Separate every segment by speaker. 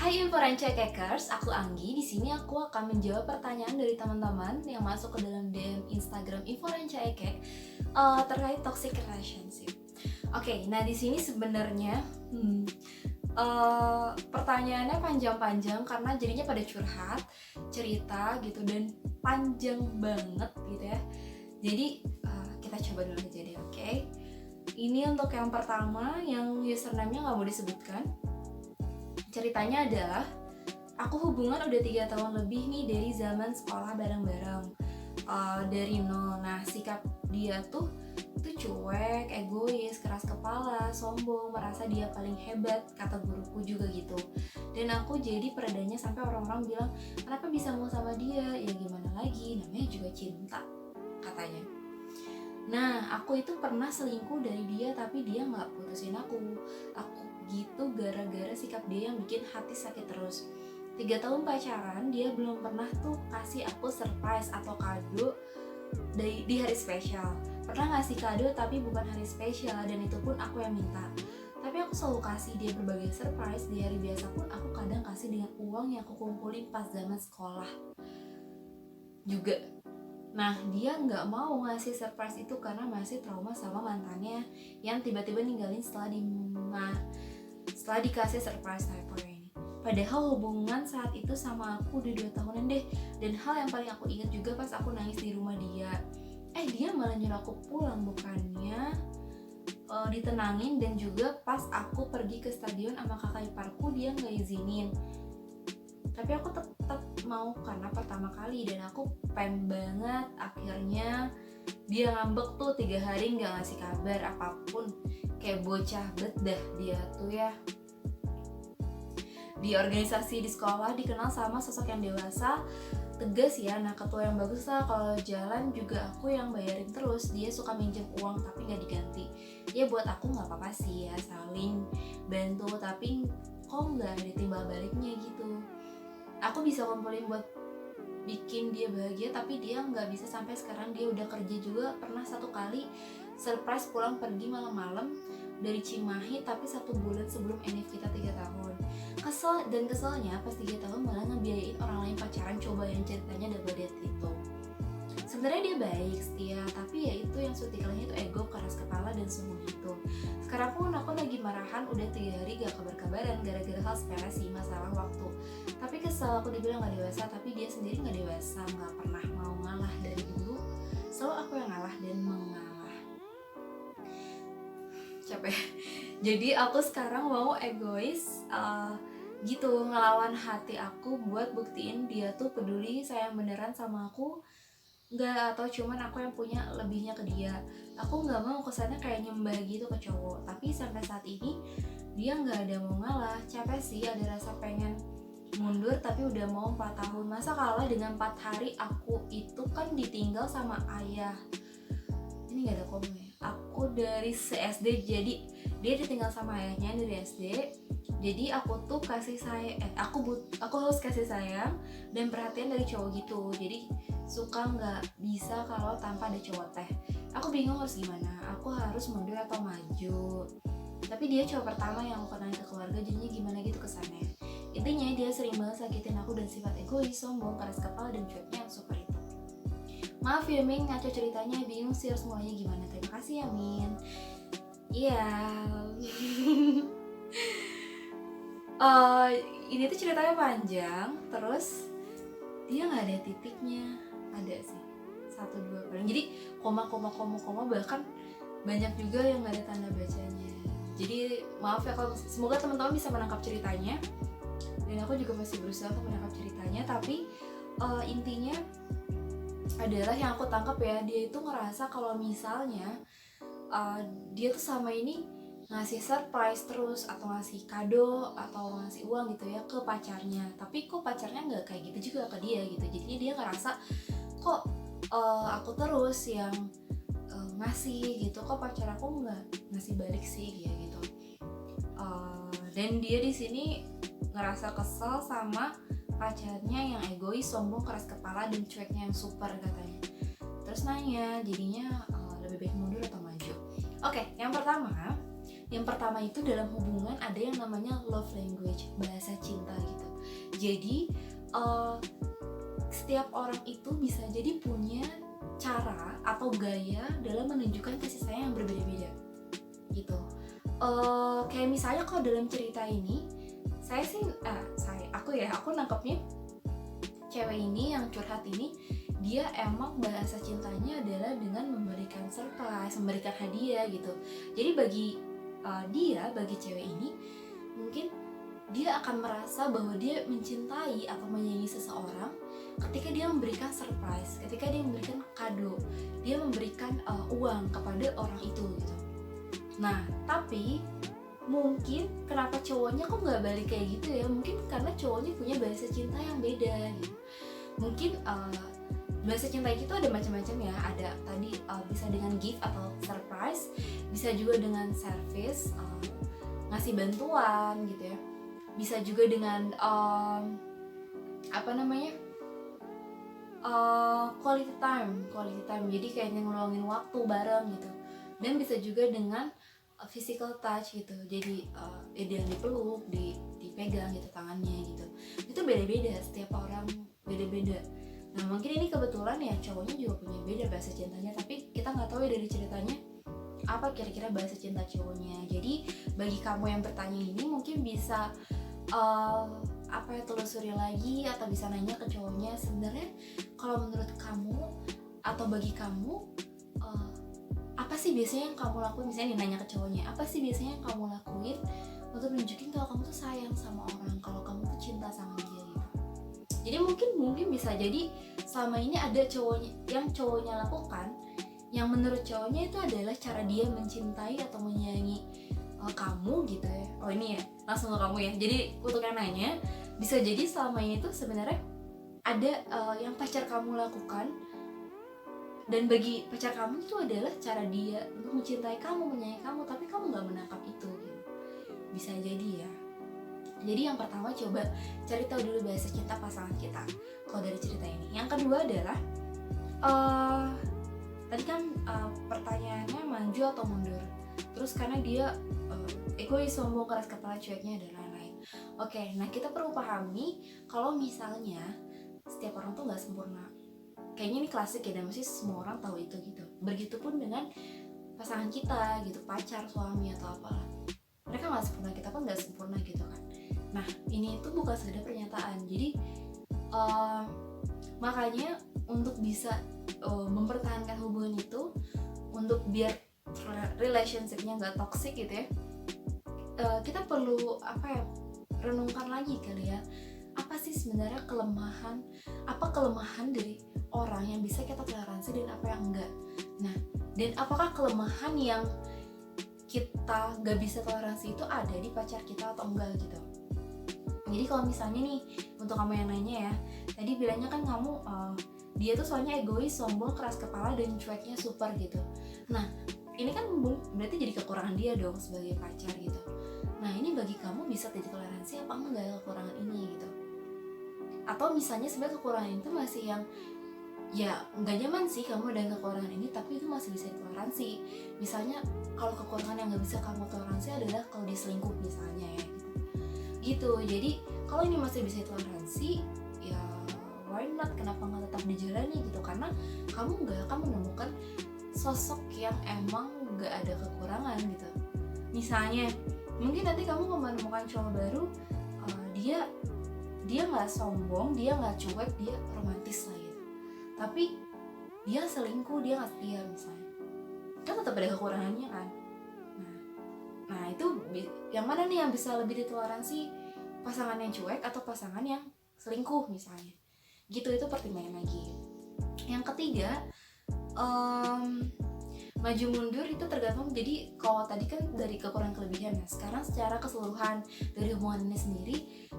Speaker 1: Hai Inforanca Cakers, aku Anggi. Di sini aku akan menjawab pertanyaan dari teman-teman yang masuk ke dalam DM Instagram Inforanca Ekek terkait toxic relationship. Oke, nah di sini sebenarnya pertanyaannya panjang-panjang karena jadinya pada curhat, cerita gitu dan panjang banget gitu ya. Jadi kita coba dulu aja deh, oke? Ini untuk yang pertama yang username-nya nggak mau disebutkan. Ceritanya adalah aku hubungan udah 3 tahun lebih nih dari zaman sekolah bareng-bareng, dari nol. Nah sikap dia tuh cuek, egois, keras kepala, sombong, merasa dia paling hebat, kata guruku juga gitu. Dan aku jadi peredanya sampai orang-orang bilang, kenapa bisa mau sama dia? Ya gimana lagi, namanya juga cinta, katanya. Nah, aku itu pernah selingkuh dari dia tapi dia nggak putusin aku gitu gara-gara sikap dia yang bikin hati sakit terus. 3 tahun pacaran, dia belum pernah tuh kasih aku surprise atau kado di hari spesial. Pernah ngasih kado tapi bukan hari spesial dan itu pun aku yang minta. Tapi aku selalu kasih dia berbagai surprise. Di hari biasa pun aku kadang kasih dengan uang yang aku kumpulin pas zaman sekolah juga. Nah, dia nggak mau ngasih surprise itu karena masih trauma sama mantannya yang tiba-tiba ninggalin setelah dikasih surprise typo ini. Padahal hubungan saat itu sama aku udah 2 tahunan deh. Dan hal yang paling aku ingat juga pas aku nangis di rumah dia. Dia malah nyuruh aku pulang, bukannya ditenangin. Dan juga pas aku pergi ke stadion sama kakak iparku, dia nggak izinin. Tapi aku tetap mau karena pertama kali dan aku pengen banget. Akhirnya dia ngambek tuh 3 hari nggak ngasih kabar apapun. Kayak bocah bet dah dia tuh ya. Di organisasi di sekolah dikenal sama sosok yang dewasa, tegas ya. Nah, ketua yang bagus lah. Kalau jalan juga aku yang bayarin terus. Dia suka minjem uang tapi nggak diganti. Ya buat aku nggak apa-apa sih ya, saling bantu, tapi kok nggak ada timbal baliknya gitu. Aku bisa kumpulin buat bikin dia bahagia, tapi dia nggak bisa sampai sekarang. Dia udah kerja juga. Pernah satu kali surprise pulang pergi malam-malam dari Cimahi, tapi 1 bulan sebelum NF kita 3 tahun. Keselnya pas 3 tahun malah ngebiayain orang lain pacaran. Coba yang ceritanya double date itu. Sebenarnya dia baik, setia, tapi ya itu yang sutikelnya itu ego, keras kepala dan sombong gitu. Sekarang pun aku lagi marahan, udah 3 hari gak kabar-kabaran gara-gara hal sepele sih, masalah waktu. Tapi kesel aku dibilang gak dewasa, tapi dia sendiri gak dewasa, gak pernah mau ngalah dari dulu. Selalu aku yang ngalah dan mengalah. Capek. Jadi aku sekarang mau egois gitu, ngelawan hati aku buat buktiin dia tuh peduli, sayang beneran sama aku. Enggak, atau cuman aku yang punya lebihnya ke dia. Aku nggak mau kesannya kayak nyembah gitu ke cowok. Tapi sampai saat ini dia nggak ada mau ngalah. Capek sih, ada rasa pengen mundur tapi udah mau 4 tahun. Masa kalah dengan 4 hari. Aku itu kan ditinggal sama ayah. Ini nggak ada komen ya. Aku dari SD, jadi dia ditinggal sama ayahnya dari SD. Jadi aku tuh kasih sayang, aku harus kasih sayang dan perhatian dari cowok gitu. Jadi suka nggak bisa kalau tanpa ada cowok teh. Aku bingung harus gimana. Aku harus mundur atau maju. Tapi dia cowok pertama yang aku kenalin ke keluarga, jadinya gimana gitu kesannya. Intinya dia sering banget sakitin aku dan sifat egois, sombong, keras kepala dan cueknya yang super itu. Maaf ya Ming, ngaco ceritanya, bingung sih harus mulainya gimana. Terima kasih ya Min. Iya. Ini tuh ceritanya panjang, terus dia nggak ada titiknya. Ada sih 1-2 paling, jadi koma bahkan banyak juga yang nggak ada tanda bacanya. Jadi maaf ya kalau, semoga teman-teman bisa menangkap ceritanya dan aku juga masih berusaha untuk menangkap ceritanya. Tapi intinya adalah yang aku tangkap ya, dia itu ngerasa kalau misalnya dia tuh sama ini ngasih surprise terus atau ngasih kado atau ngasih uang gitu ya ke pacarnya, tapi kok pacarnya nggak kayak gitu juga ke dia gitu. Jadinya dia ngerasa kok aku terus yang ngasih gitu, kok pacar aku nggak ngasih balik sih dia gitu. Dan dia di sini ngerasa kesel sama pacarnya yang egois, sombong, keras kepala dan cueknya yang super katanya. Terus nanya jadinya lebih baik mundur atau maju. Oke, yang pertama, Yang pertama itu dalam hubungan ada yang namanya love language, bahasa cinta gitu. Jadi setiap orang itu bisa jadi punya cara atau gaya dalam menunjukkan kasih sayang yang berbeda-beda gitu. Kayak misalnya kalau dalam cerita ini aku nangkepnya cewek ini yang curhat ini, dia emang bahasa cintanya adalah dengan memberikan surprise, memberikan hadiah gitu. Jadi bagi cewek ini mungkin dia akan merasa bahwa dia mencintai atau menyayangi seseorang ketika dia memberikan surprise, ketika dia memberikan kado, dia memberikan uang kepada orang itu gitu. Nah, tapi mungkin kenapa cowoknya kok nggak balik kayak gitu ya? Mungkin karena cowoknya punya bahasa cinta yang beda gitu. Mungkin bahasa cinta itu ada macam-macam ya. Ada tadi bisa dengan gift atau surprise, bisa juga dengan service, ngasih bantuan gitu ya. Bisa juga dengan quality time. Jadi kayak ngeluangin waktu bareng gitu. Dan bisa juga dengan physical touch gitu. Jadi dia dipeluk, dipegang gitu tangannya gitu. Itu beda-beda, setiap orang beda-beda. Nah mungkin ini kebetulan ya cowoknya juga punya beda bahasa cintanya, tapi kita nggak tahu ya dari ceritanya apa kira-kira bahasa cinta cowoknya. Jadi bagi kamu yang bertanya ini mungkin bisa telusuri lagi atau bisa nanya ke cowoknya, sebenarnya kalau menurut kamu atau bagi kamu apa sih biasanya yang kamu lakuin, misalnya nanya ke cowoknya, apa sih biasanya yang kamu lakuin untuk nunjukin kalau kamu tuh sayang sama orang, kalau kamu tuh cinta sama dia gitu. Jadi mungkin bisa jadi selama ini ada cowoknya lakukan yang menurut cowoknya itu adalah cara dia mencintai atau menyayangi kamu gitu ya. Oh ini ya langsung ke kamu ya. Jadi untuk yang nanya, bisa jadi selama ini tuh sebenarnya ada yang pacar kamu lakukan, dan bagi pacar kamu itu adalah cara dia untuk mencintai kamu, menyayangi kamu, tapi kamu nggak menangkap itu gitu. Bisa jadi ya. Jadi yang pertama coba cari tahu dulu bahasa cinta pasangan kita kalau dari cerita ini. Yang kedua adalah tadi kan pertanyaannya maju atau mundur. Terus karena dia egois, sombong, keras kepala, cueknya dan lain-lain. Oke, nah kita perlu pahami kalau misalnya setiap orang tuh nggak sempurna. Kayaknya ini klasik ya, dan mesti semua orang tahu itu gitu. Begitupun dengan pasangan kita gitu, pacar, suami atau apalah. Mereka nggak sempurna, kita pun nggak sempurna gitu kan. Nah ini itu bukan sekedar pernyataan. Jadi makanya untuk bisa mempertahankan hubungan itu, untuk biar relationshipnya nggak toxic gitu ya, kita perlu renungkan lagi kali ya, apa sih sebenarnya kelemahan dari orang yang bisa kita toleransi dan apa yang enggak. Nah, dan apakah kelemahan yang kita nggak bisa toleransi itu ada di pacar kita atau enggak gitu. Jadi kalau misalnya nih untuk kamu yang nanya ya, tadi bilangnya kan kamu dia tuh soalnya egois, sombong, keras kepala dan cueknya super gitu. Nah ini kan berarti jadi kekurangan dia dong sebagai pacar gitu. Nah ini bagi kamu bisa jadi toleransi apa enggak kekurangan ini gitu. Atau misalnya sebenarnya kekurangan itu masih yang ya nggak nyaman sih kamu dengan kekurangan ini, tapi itu masih bisa ditoleransi. Misalnya kalau kekurangan yang nggak bisa kamu toleransi adalah kalau dia selingkuh misalnya ya gitu. Jadi kalau ini masih bisa ditoleransi ya why not, kenapa nggak tetap dijalani gitu, karena kamu nggak akan menemukan sosok yang emang gak ada kekurangan gitu. Misalnya mungkin nanti kamu menemukan cowok baru, dia gak sombong, dia gak cuek, dia romantis lah gitu, tapi dia selingkuh, dia gak setia misalnya, kan tetap ada kekurangannya kan. Nah itu yang mana nih yang bisa lebih ditoleransi, pasangan yang cuek atau pasangan yang selingkuh misalnya gitu. Itu pertimbangan lagi. Yang ketiga, maju mundur itu tergantung. Jadi kalau tadi kan dari kekurangan kelebihan, nah sekarang secara keseluruhan dari hubungan ini sendiri,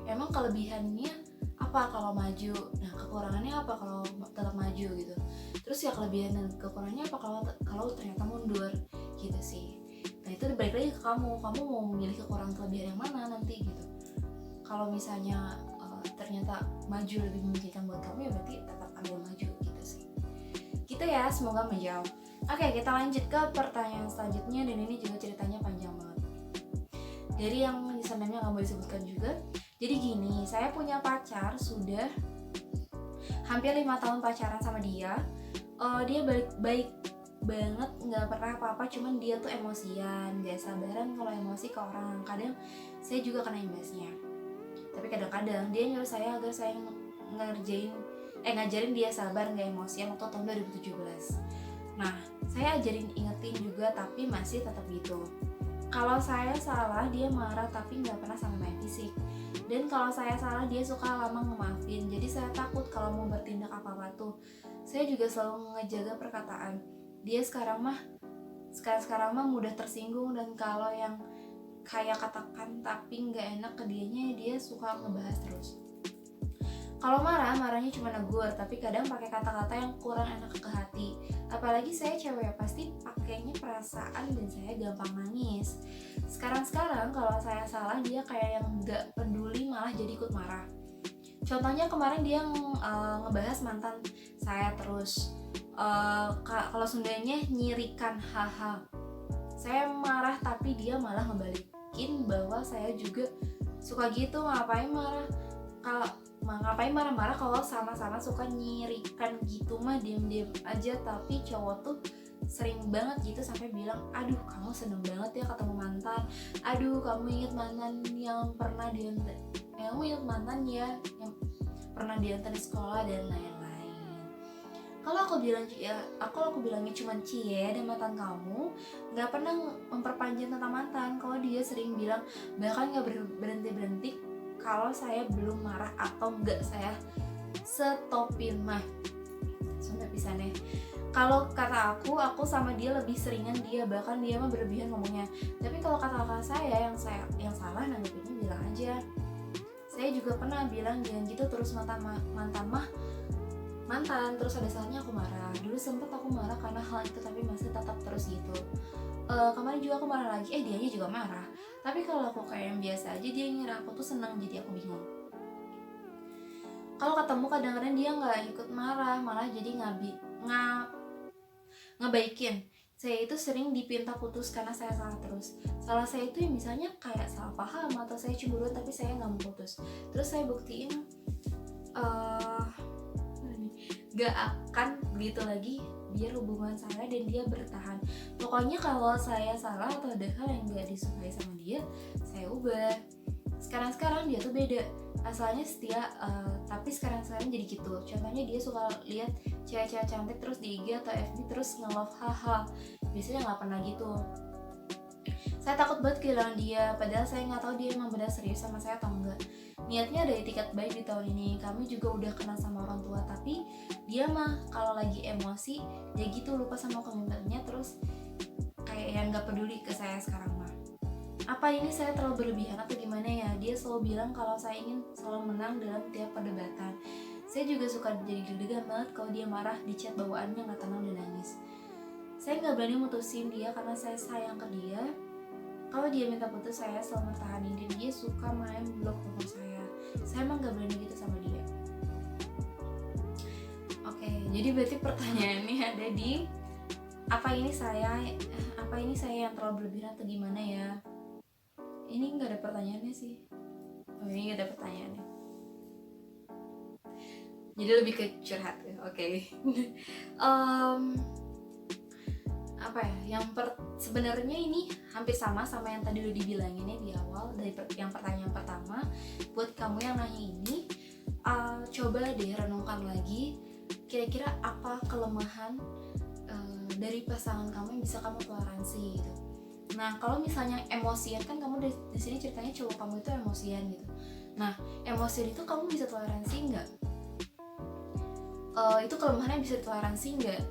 Speaker 1: emang kelebihannya apa kalau maju, nah kekurangannya apa kalau tetap maju gitu. Terus ya kelebihan dan kekurangannya apa kalau ternyata mundur gitu sih. Nah itu balik lagi ke kamu mau memilih kekurangan kelebihan yang mana nanti gitu. Kalau misalnya ternyata maju lebih memungkinkan buat kamu, ya berarti tetap ambil maju gitu sih. Gitu ya, semoga menjawab. Oke, kita lanjut ke pertanyaan selanjutnya, dan ini juga ceritanya panjang banget. dari yang username-nya nggak boleh disebutkan juga. Jadi gini, saya punya pacar sudah hampir 5 tahun pacaran sama dia. Dia baik banget, nggak pernah apa-apa, cuman dia tuh emosian, gak sabaran kalau emosi ke orang. Kadang saya juga kena imbasnya, tapi kadang-kadang dia nyuruh saya agar saya ngajarin dia sabar, nggak emosian waktu tahun 2017. Nah, saya ajarin, ingetin juga, tapi masih tetap gitu. Kalau saya salah, dia marah tapi nggak pernah sampai main fisik. Dan kalau saya salah, dia suka lama ngemaafin. Jadi saya takut kalau mau bertindak apa-apa tuh. Saya juga selalu ngejaga perkataan. Dia sekarang mah mudah tersinggung, dan kalau yang kayak katakan tapi nggak enak ke dianya, dia suka ngebahas terus. Kalau marahnya cuma negur, tapi kadang pakai kata-kata yang kurang enak ke hati. Apalagi saya cewek, pasti pakainya perasaan, dan saya gampang nangis. Sekarang kalau saya salah, dia kayak yang nggak peduli, malah jadi ikut marah. Contohnya kemarin dia ngebahas mantan saya terus. Kalau Sundanya nyirikan, haha. Saya marah, tapi dia malah ngebalikin bahwa saya juga suka gitu. Ngapain marah-marah kalau sama-sama suka nyirikan gitu mah, diam-diam aja. Tapi cowok tuh sering banget gitu sampai bilang, aduh kamu seneng banget ya ketemu mantan, aduh kamu inget mantan yang pernah diantar di sekolah dan lain-lain. Kalau aku bilangnya cuma cie dan mantan kamu, nggak pernah memperpanjang tentang mantan. Kalau dia sering bilang, bahkan nggak berhenti kalau saya belum marah atau enggak saya stopin mah. Sudah bisa nih. Kalau kata aku sama dia lebih seringan dia, bahkan dia mah berlebihan ngomongnya. Tapi kalau kata saya yang salah, nanggepinnya bilang aja. Saya juga pernah bilang jangan gitu terus, mantan terus ada saatnya aku marah. Dulu sempet aku marah karena hal itu, tapi masih tetap terus gitu. Kemarin juga aku marah lagi, dianya juga marah. Tapi kalau aku kayak yang biasa aja, dia ngira aku tuh senang, jadi aku bingung. Kalau ketemu kadang-kadang dia nggak ikut marah, malah jadi ngebaikin. Saya itu sering dipinta putus karena saya salah terus. Salah saya itu misalnya kayak salah paham atau saya cemburu, tapi saya nggak mau putus. Terus saya buktiin gak akan begitu lagi, biar hubungan saya dan dia bertahan. Pokoknya kalau saya salah atau ada hal yang gak disukai sama dia, saya ubah. Sekarang dia tuh beda. Asalnya setia, tapi sekarang jadi gitu. Contohnya dia suka lihat cewek-cewek cantik terus di IG atau FB terus nge-love, haha. Biasanya gak pernah gitu. Saya takut banget kehilangan dia, padahal saya nggak tahu dia emang benar serius sama saya atau enggak. Niatnya ada etiket baik di tahun ini. Kami juga udah kenal sama orang tua, tapi dia mah kalau lagi emosi dia gitu, lupa sama komitmennya, terus kayak yang nggak peduli ke saya sekarang mah. Apa ini saya terlalu berlebihan atau gimana ya? Dia selalu bilang kalau saya ingin selalu menang dalam tiap perdebatan. Saya juga suka jadi deg-degan banget kalau dia marah di chat, bawaannya nggak tenang dan nangis. Saya nggak berani mutusin dia karena saya sayang ke dia. Kalau dia minta putus, saya selalu bertahanin, dan dia suka main blok nomor saya. Saya emang gak berani gitu sama dia. Oke, jadi berarti pertanyaannya ada di apa ini saya yang terlalu berlebihan atau gimana ya? Ini nggak ada pertanyaannya sih. Ini nggak ada pertanyaannya. Jadi lebih ke curhat ya. Oke. Apa ya, sebenarnya ini hampir sama yang tadi udah dibilangin ya di awal, dari yang pertanyaan pertama. Buat kamu yang nanya ini, coba deh renungkan lagi, kira-kira apa kelemahan dari pasangan kamu yang bisa kamu toleransi gitu. Nah, kalau misalnya emosian, kan kamu di sini ceritanya cowok kamu itu emosian gitu. Nah, emosian itu kamu bisa toleransi nggak? Itu kelemahannya bisa toleransi nggak?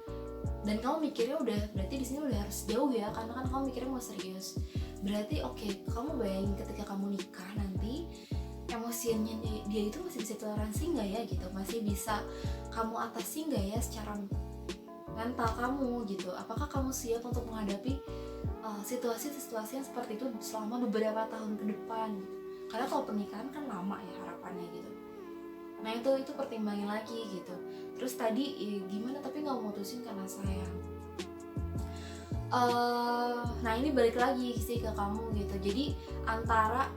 Speaker 1: Dan kamu mikirnya udah, berarti di sini udah harus jauh ya, karena kan kamu mikirnya mau serius. Berarti kamu bayangin ketika kamu nikah nanti, emosiannya dia itu masih bisa toleransi nggak ya gitu, masih bisa kamu atasi nggak ya secara mental kamu gitu. Apakah kamu siap untuk menghadapi situasi-situasi yang seperti itu selama beberapa tahun ke depan gitu. Karena kalau pernikahan kan lama ya harapannya gitu. Nah itu pertimbangin lagi gitu. Terus tadi gimana tapi nggak mutusin karena sayang. Nah ini balik lagi sih ke kamu gitu. Jadi antara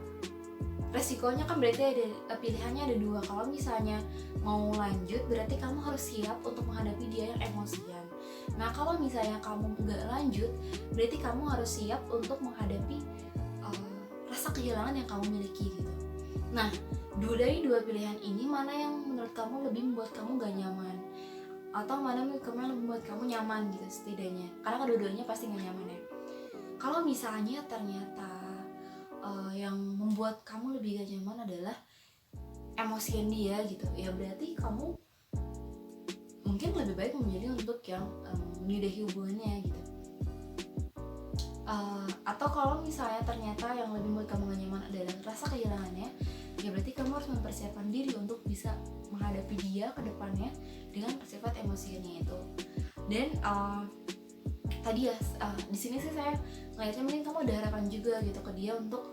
Speaker 1: resikonya kan berarti ada pilihannya ada dua. Kalau misalnya mau lanjut berarti kamu harus siap untuk menghadapi dia yang emosian. Nah kalau misalnya kamu nggak lanjut berarti kamu harus siap untuk menghadapi rasa kehilangan yang kamu miliki gitu. Nah dari dua pilihan ini mana yang menurut kamu lebih membuat kamu gak nyaman, atau mana menurut kamu yang lebih membuat kamu nyaman gitu setidaknya, karena kedua-duanya pasti gak nyaman ya. Kalau misalnya ternyata yang membuat kamu lebih gak nyaman adalah emosian dia gitu, ya berarti kamu mungkin lebih baik memilih untuk yang menyudahi hubungannya gitu. Atau kalau misalnya ternyata yang lebih membuat kamu gak nyaman adalah rasa kehilangannya, ya berarti kamu harus mempersiapkan diri untuk bisa menghadapi dia ke depannya dengan bersifat emosinya itu. Dan tadi ya di sini sih saya ngeliatnya mungkin kamu ada harapan juga gitu ke dia untuk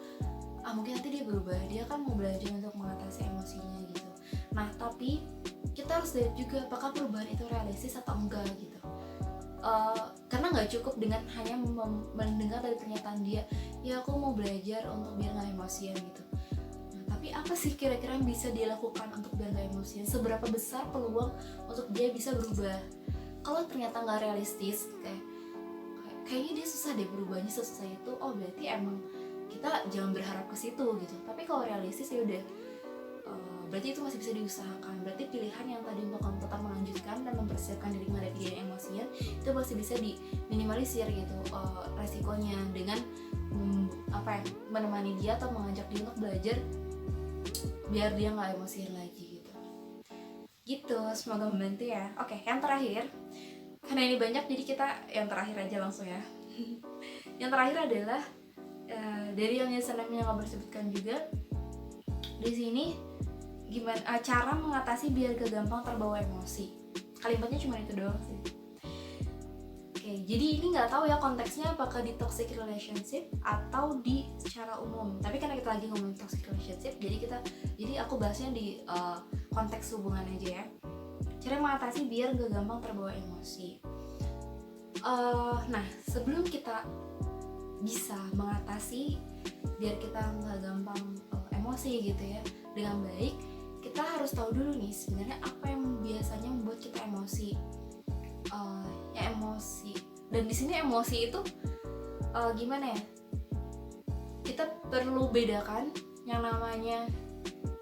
Speaker 1: mungkin nanti dia berubah, dia kan mau belajar untuk mengatasi emosinya gitu. Nah tapi kita harus lihat juga apakah perubahan itu realistis atau enggak gitu. Karena nggak cukup dengan hanya mendengar dari pernyataan dia, ya aku mau belajar untuk biar nggak emosian gitu. Nah, tapi apa sih kira-kira yang bisa dia lakukan untuk biar nggak emosian? Seberapa besar peluang untuk dia bisa berubah? Kalau ternyata nggak realistis, kayaknya dia susah deh berubahnya sesusah itu. Oh berarti emang kita jangan berharap ke situ gitu. Tapi kalau realistis ya udah, berarti itu masih bisa diusahakan. Berarti pilihan yang tadi untuk kamu tetap melanjutkan dan mempersiapkan diri menghadapi dia yang emosian itu masih bisa diminimalisir gitu resikonya dengan menemani dia atau mengajak dia untuk belajar biar dia nggak emosian lagi gitu. Semoga membantu ya. Oke, yang terakhir, karena ini banyak jadi kita yang terakhir aja langsung ya. Yang terakhir adalah dari yang username-nya nggak sebutkan juga di sini, gimana cara mengatasi biar gak gampang terbawa emosi. Kalimatnya cuma itu doang sih. Oke, jadi ini nggak tahu ya konteksnya apakah di toxic relationship atau di secara umum. Tapi karena kita lagi ngomongin toxic relationship, jadi aku bahasnya di konteks hubungan aja ya. Cara mengatasi biar gak gampang terbawa emosi. Nah, sebelum kita bisa mengatasi biar kita nggak gampang emosi gitu ya dengan baik, kita harus tahu dulu nih sebenarnya apa yang biasanya membuat kita emosi. Ya emosi, dan di sini emosi itu gimana ya, kita perlu bedakan yang namanya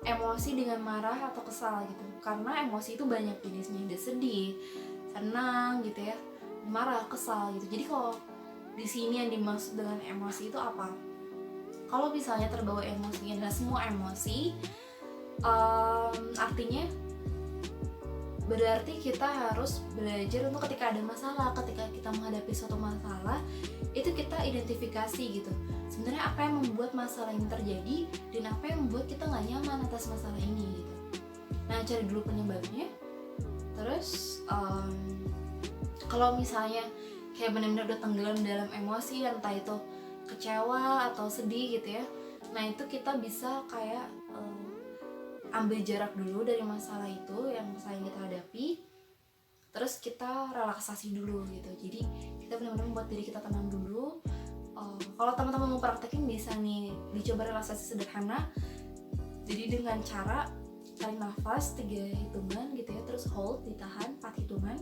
Speaker 1: emosi dengan marah atau kesal gitu, karena emosi itu banyak jenisnya, ada sedih, senang gitu ya, marah, kesal gitu. Jadi kalau di sini yang dimaksud dengan emosi itu apa? Kalau misalnya terbawa emosi adalah semua emosi, artinya berarti kita harus belajar untuk ketika ada masalah, ketika kita menghadapi suatu masalah, itu kita identifikasi gitu. Sebenarnya apa yang membuat masalah ini terjadi dan apa yang membuat kita nggak nyaman atas masalah ini gitu. Nah, cari dulu penyebabnya. Terus kalau misalnya kayak benar-benar udah tenggelam dalam emosi, entah itu kecewa atau sedih gitu ya, nah itu kita bisa kayak ambil jarak dulu dari masalah itu yang kita hadapi, terus kita relaksasi dulu gitu. Jadi kita benar-benar membuat diri kita tenang dulu. Kalau teman-teman mau praktekin bisa nih dicoba relaksasi sederhana. Jadi dengan cara tarik nafas 3 hitungan gitu ya, terus hold, ditahan 4 hitungan,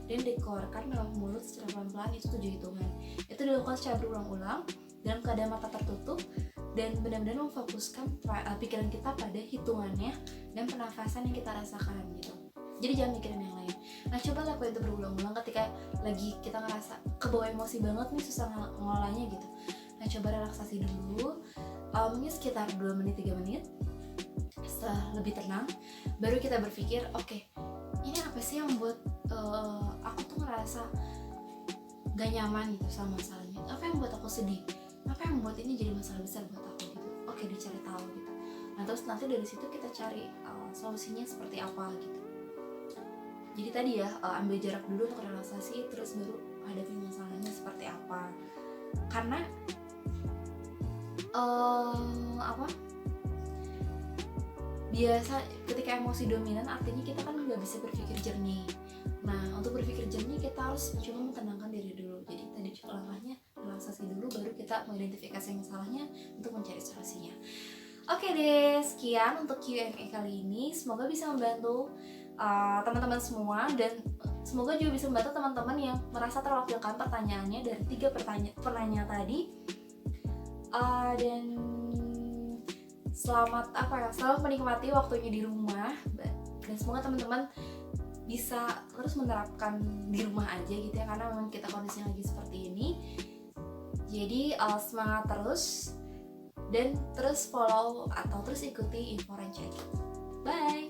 Speaker 1: dan dikeluarkan dalam mulut secara pelan-pelan itu 7 hitungan. Itu dilakukan secara berulang-ulang dalam keadaan mata tertutup dan benar-benar memfokuskan pikiran kita pada hitungannya dan pernafasan yang kita rasakan gitu. Jadi jangan mikirin yang lain. Nah, coba lakukan itu berulang-ulang ketika lagi kita ngerasa kebawa emosi banget nih, susah ngelolanya gitu. Nah, coba relaksasi dulu, mungkin sekitar 2 menit 3 menit. Setelah lebih tenang, baru kita berpikir, oke, ini apa sih yang membuat aku tuh ngerasa gak nyaman gitu sama masalahnya? Apa yang membuat aku sedih? Apa yang membuat ini jadi masalah besar buat aku gitu? Oke, dicari tahu gitu. Nah, terus nanti dari situ kita cari solusinya seperti apa gitu. Jadi tadi ya, ambil jarak dulu untuk relaksasi, terus baru hadapi masalahnya seperti apa. Karena biasa ketika emosi dominan artinya kita kan nggak bisa berpikir jernih. Nah, untuk berpikir jernih kita harus coba menenangkan diri dulu. Jadi tadi langkah kita mengidentifikasi masalahnya untuk mencari solusinya. Oke deh, sekian untuk Q&A kali ini. Semoga bisa membantu teman-teman semua, dan semoga juga bisa membantu teman-teman yang merasa terwakilkan pertanyaannya dari 3 penanya tadi. Dan selamat menikmati waktunya di rumah, dan semoga teman-teman bisa terus menerapkan di rumah aja gitu ya, karena memang kita kondisinya lagi seperti ini. Jadi semangat terus, dan terus follow atau terus ikuti Info Rancadi. Bye.